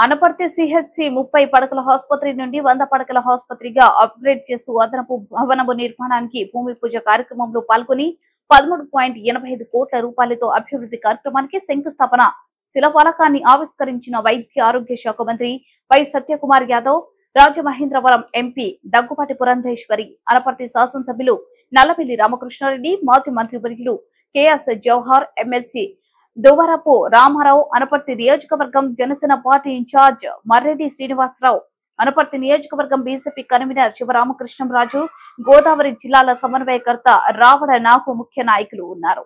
Anaparthi CHC 30 పడకల ఆసుపత్రి నుండి 100 పడకల ఆసుపత్రిగా అప్గ్రేడ్ చేస్తూ అదనపు భవనము నిర్మాణానికి భూమి పూజ కార్యక్రమంలో పాల్గొని 13.85 కోట్ల రూపాయలతో అభివృద్ధి కార్యక్రమానికి శంకుస్థాపన శిలాఫలకాన్ని ఆవిష్కరించిన వైద్య ఆరోగ్య శాఖ మంత్రి వై సత్యకుమార్ యాదవ్, రాజమహేంద్రవరం ఎంపీ దగ్గుపాటి పురంధేశ్వరి, అనపర్తి శాసనసభ్యులు నల్లబెల్లి రామకృష్ణారెడ్డి, మాజీ మంత్రి వర్యులు కెఎస్ జవహర్, ఎమ్మెల్సీ దువరపు రామారావు, అనపర్తి నియోజకవర్గం జనసేన పార్టీ ఇన్ఛార్జ్ మర్రెడ్డి శ్రీనివాసరావు, అనపర్తి నియోజకవర్గం బీజేపీ కన్వీనర్ శివరామకృష్ణంరాజు, గోదావరి జిల్లాల సమన్వయకర్త రావడ నాగు ముఖ్య నాయకులు ఉన్నారు.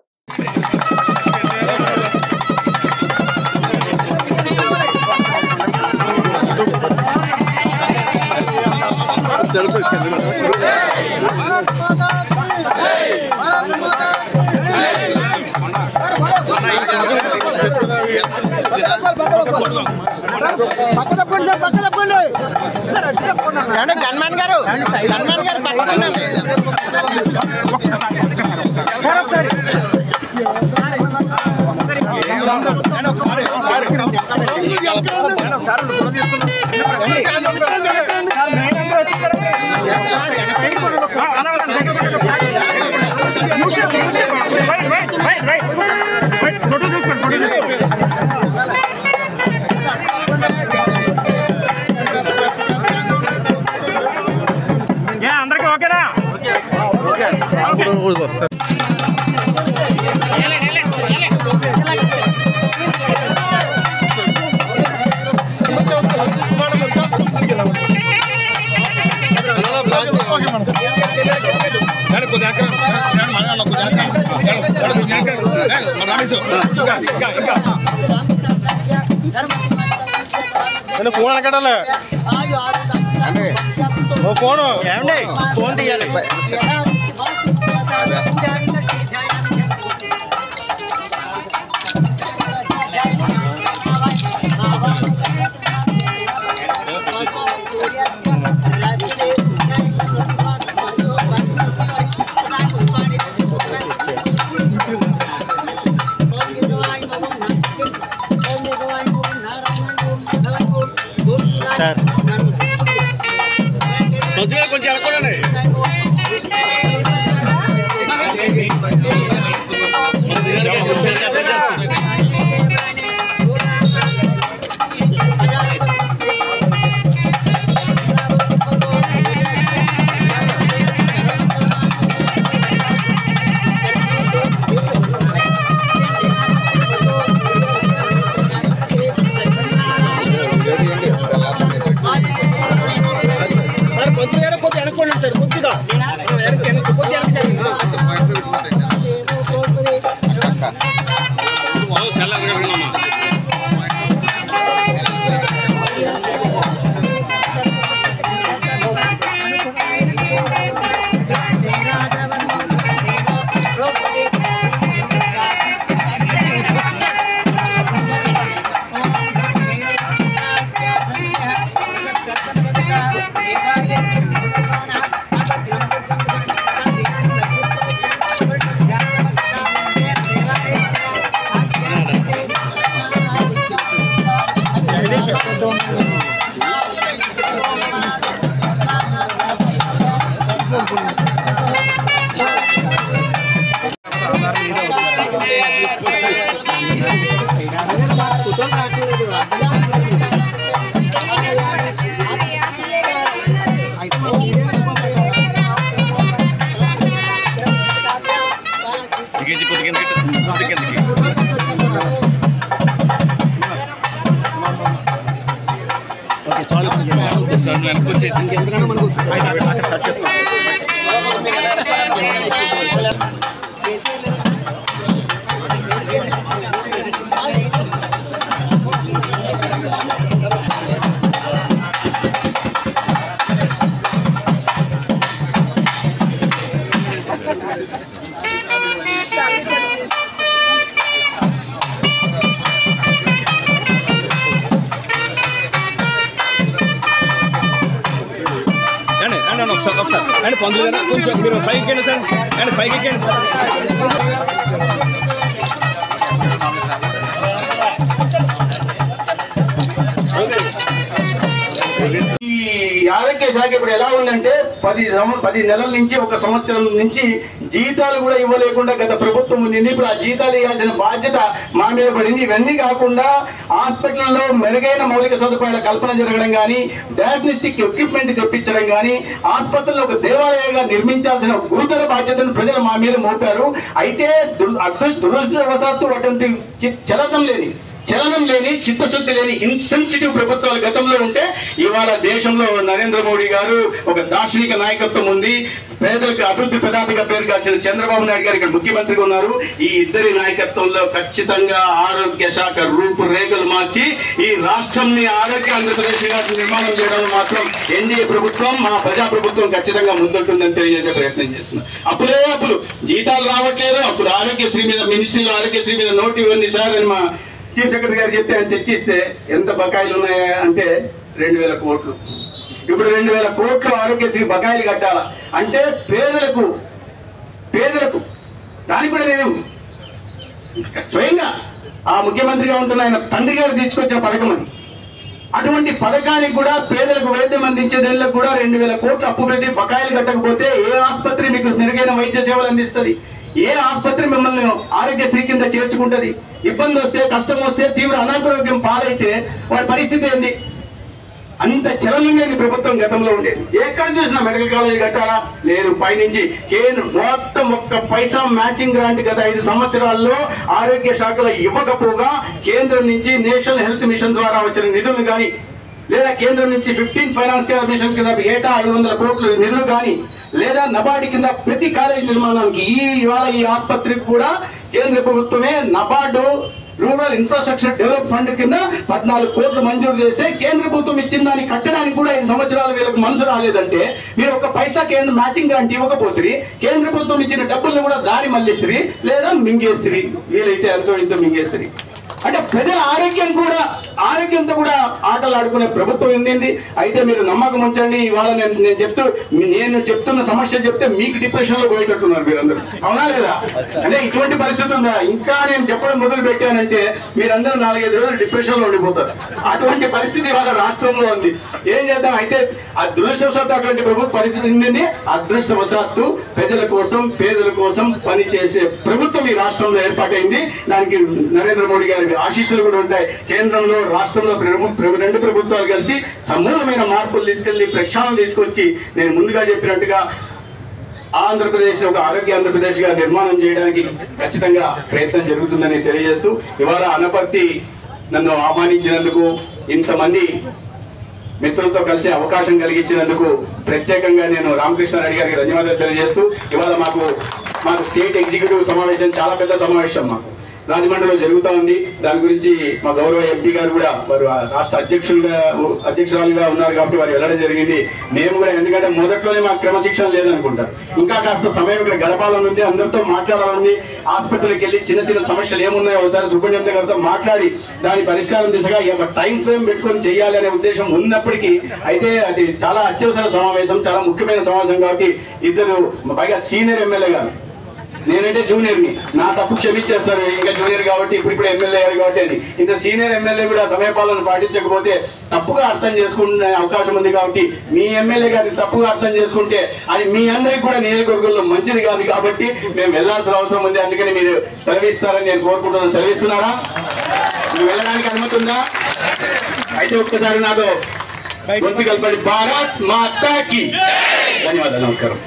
అందరికి ఓకేనా? ఫోన్ అడగడాలి, ఫోన్ ఏమండి, ఫోన్ తీయాలి. సార్ కొద్దిగా కొంచెం అనుకోండి. అండ్ పొందులు కదా కొంచెం మీరు పైకి ఎక్కండి సార్, అండ్ పైకి ఎక్కండి. ఓకే శాఖ ఇప్పుడు ఎలా ఉందంటే 10 నెలల నుంచి 1 సంవత్సరం నుంచి జీతాలు కూడా ఇవ్వలేకుండా గత ప్రభుత్వం ఉండింది. ఇప్పుడు ఆ జీతాలు ఇవ్వాల్సిన బాధ్యత మా మీద పడింది. ఇవన్నీ కాకుండా హాస్పిటల్లో మెరుగైన మౌలిక సదుపాయాల కల్పన జరగడం కానీ, డయాగ్నోస్టిక్ ఎక్విప్మెంట్ తెప్పించడం కానీ, ఆసుపత్రుల్లో ఒక దేవాలయంగా నిర్మించాల్సిన గురుతర బాధ్యతను ప్రజలు మా మీద మోపారు. అయితే దురదృష్టవశాత్తు అటువంటి చలనం లేని చిత్తశుద్ధి లేని ఇన్సెన్సిటివ్ ప్రభుత్వాలు గతంలో ఉంటే ఇవాళ దేశంలో నరేంద్ర మోడీ గారు ఒక దార్శనిక నాయకత్వం ఉంది. పేదలకు అభివృద్ధి ప్రదాతగా పేరు కాల్చిన చంద్రబాబు నాయుడు గారు ఇక్కడ ముఖ్యమంత్రిగా ఉన్నారు. ఈ ఇద్దరి నాయకత్వంలో ఖచ్చితంగా ఆరోగ్య శాఖ రూపురేఖలు మార్చి ఈ రాష్ట్రంని ఆరోగ్య ఆంధ్రప్రదేశ్ గా నిర్మాణం చేయడంలో మాత్రం ఎన్డీఏ ప్రభుత్వం, మా ప్రజా ప్రభుత్వం ఖచ్చితంగా ముందుంటుందని తెలియజేసే ప్రయత్నం చేస్తున్నాం. అప్పులు జీతాలు రావట్లేదు. అప్పుడు ఆరోగ్యశ్రీ మీద మినిస్ట్రీలో ఆరోగ్యశ్రీ మీద నోటు ఇవ్వండి సార్ అని మా చీఫ్ సెక్రటరీ గారు చెప్తే ఆయన తెచ్చిస్తే ఎంత బకాయిలు ఉన్నాయా అంటే 2000 కోట్లు. ఇప్పుడు 2000 కోట్లు ఆరోగ్యశ్రీ బకాయిలు కట్టాలా అంటే పేదలకు దానికి కూడా నేను స్వయంగా ఆ ముఖ్యమంత్రిగా ఉంటున్న ఆయన తండ్రి గారు తీసుకొచ్చిన పథకం అని. అటువంటి పథకానికి కూడా పేదలకు వైద్యం అందించే దానిలో కూడా 2000 కోట్లు అప్పు పెట్టి బకాయిలు కట్టకపోతే ఏ ఆసుపత్రి మీకు మెరుగైన వైద్య సేవలు అందిస్తుంది? ఏ ఆసుపత్రి మిమ్మల్ని ఆరోగ్యశ్రీ కింద చేర్చుకుంటది? ఇబ్బంది వస్తే, కష్టం వస్తే, తీవ్ర అనారోగ్యం పాలైతే వాడి పరిస్థితి ఏంది? అంత చలనం లేని ప్రభుత్వం గతంలో ఉండేది. ఎక్కడ చూసినా మెడికల్ కాలేజ్ కట్టాలా లేదు, పైనుంచి కేంద్రం మొత్తం 1 పైసా మ్యాచింగ్ గ్రాంట్ గత 5 సంవత్సరాల్లో ఆరోగ్య శాఖలో ఇవ్వకపోగా కేంద్రం నుంచి నేషనల్ హెల్త్ మిషన్ ద్వారా వచ్చిన నిధులు కానీ, లేదా కేంద్రం నుంచి 15 ఫైనాన్స్ మిషన్ కింద ఏటా 500 కోట్లు నిధులు కానీ, లేదా నబార్డు కింద ప్రతి కాలేజీ నిర్మాణానికి ఇవాళ ఈ ఆసుపత్రికి కూడా కేంద్ర ప్రభుత్వమే NABARD rural infrastructure develop fund కింద 14 కోట్లు మంజూరు చేస్తే కేంద్ర ప్రభుత్వం ఇచ్చిన దాన్ని కట్టడానికి కూడా 5 సంవత్సరాలు వీళ్ళకి మనసు రాలేదంటే మీరు 1 పైసా కేంద్ర మ్యాచింగ్ గ్రాంట్ ఇవ్వకపోతే కేంద్ర ప్రభుత్వం ఇచ్చిన డబ్బుల్ని కూడా దారి మళ్ళిస్తుంది, లేదా మింగేస్తుంది. వీలైతే ఎంతో ఇంతో మింగేస్తుంది. అంటే ప్రజల ఆరోగ్యంతో కూడా ఆటలు ఆడుకునే ప్రభుత్వం ఉండింది. అయితే మీరు నమ్మకం ఉంచండి. ఇవాళ నేను చెప్తున్న సమస్య చెప్తే మీకు డిప్రెషన్ లో పోయేటట్టున్నారు మీరందరూ, అవునా లేదా? అంటే ఇటువంటి పరిస్థితి ఉందా? ఇంకా నేను చెప్పడం మొదలు పెట్టానంటే మీరందరూ 4-5 రోజులు డిప్రెషన్ లో ఉండిపోతారు. అటువంటి పరిస్థితి ఇవాళ రాష్ట్రంలో ఉంది. ఏం చేద్దాం? అయితే అదృష్టవశాత్తు అటువంటి ప్రభుత్వ పరిస్థితి ఉండింది. అదృష్టవశాత్తు ప్రజల కోసం, పేదల కోసం పనిచేసే ప్రభుత్వం ఈ రాష్ట్రంలో ఏర్పాటైంది. దానికి నరేంద్ర మోడీ గారి ఆశీస్సులు కూడా ఉంటాయి. కేంద్రంలో, రాష్ట్రంలో 2 ప్రభుత్వాలు కలిసి సమూలమైన మార్పులు తీసుకెళ్లి ప్రక్షాళన తీసుకొచ్చి నేను ముందుగా చెప్పినట్టుగా ఆంధ్రప్రదేశ్ ఒక ఆరోగ్య ఆంధ్రప్రదేశ్ గా నిర్మాణం చేయడానికి ఖచ్చితంగా ప్రయత్నం జరుగుతుందని తెలియజేస్తూ ఇవాళ అనపర్తి నన్ను ఆహ్వానించినందుకు, ఇంతమంది మిత్రులతో కలిసి అవకాశం కలిగించినందుకు ప్రత్యేకంగా నేను రామకృష్ణారెడ్డి గారికి ధన్యవాదాలు తెలియజేస్తూ ఇవాళ మాకు స్టేట్ ఎగ్జిక్యూటివ్ సమావేశం, చాలా పెద్ద సమావేశం మాకు రాజమండ్రిలో జరుగుతూ ఉంది. దాని గురించి మా గౌరవ ఎంపీ గారు కూడా వారు రాష్ట్ర అధ్యక్షురాలుగా ఉన్నారు కాబట్టి వారు వెళ్ళడం జరిగింది. మేము కూడా, ఎందుకంటే మొదట్లోనే మాకు క్రమశిక్షణ లేదనుకుంటారు, ఇంకా కాస్త సమయం ఇక్కడ గడపాలని ఉంది, అందరితో మాట్లాడాలని, ఆసుపత్రికి వెళ్ళి చిన్న సమస్యలు ఏమున్నాయో ఒకసారి సూపరింటెండెంట్ గారితో మాట్లాడి దాని పరిష్కారం దిశగా టైం ఫ్రేమ్ పెట్టుకొని చేయాలి అనే ఉద్దేశం ఉన్నప్పటికీ, అయితే అది చాలా అత్యవసర సమావేశం, చాలా ముఖ్యమైన సమావేశం కాబట్టి ఇద్దరు, పైగా సీనియర్ ఎమ్మెల్యే గారు, నేనంటే జూనియర్ని, నా తప్పు క్షమించేస్తారు, ఇంకా జూనియర్ కాబట్టి ఇప్పుడు ఎమ్మెల్యే గారు కాబట్టి అని. ఇంత సీనియర్ ఎమ్మెల్యే కూడా సమయపాలన పాటించకపోతే తప్పుగా అర్థం చేసుకునే అవకాశం ఉంది. కాబట్టి మీ ఎమ్మెల్యే గారిని తప్పుగా అర్థం చేసుకుంటే అది మీ అందరికి కూడా నియోజకవర్గంలో మంచిది కాదు. కాబట్టి మేము వెళ్లాల్సిన అవసరం ఉంది. అందుకని మీరు సెలవిస్తారని నేను కోరుకుంటున్నాను. సెలవిస్తున్నారా? మీరు వెళ్ళడానికి అనుమతి ఉందా? అయితే ఒక్కసారి నాతో గొంతు కలపండి. భారత్ మాతాకి ధన్యవాదాలు. నమస్కారం.